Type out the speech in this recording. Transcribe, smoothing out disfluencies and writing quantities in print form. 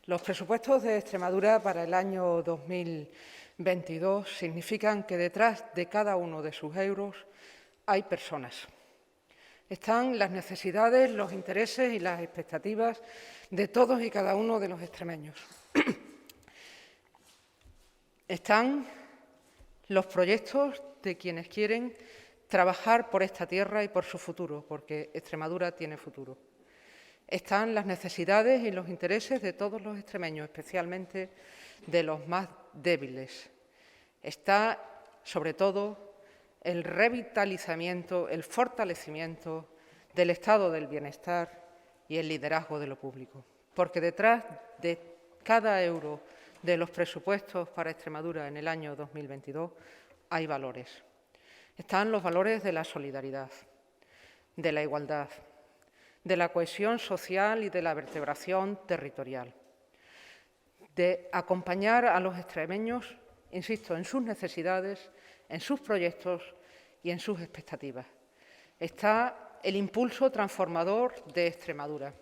Los presupuestos de Extremadura para el año 2022 significan que detrás de cada uno de sus euros hay personas. Están las necesidades, los intereses y las expectativas de todos y cada uno de los extremeños. Están los proyectos de quienes quieren trabajar por esta tierra y por su futuro, porque Extremadura tiene futuro. Están las necesidades y los intereses de todos los extremeños, especialmente de los más débiles. Está, sobre todo, el revitalizamiento, el fortalecimiento del estado del bienestar y el liderazgo de lo público. Porque detrás de cada euro de los presupuestos para Extremadura en el año 2022 hay valores. Están los valores de la solidaridad, de la igualdad, de la cohesión social y de la vertebración territorial, de acompañar a los extremeños, insisto, en sus necesidades, en sus proyectos y en sus expectativas. Está el impulso transformador de Extremadura,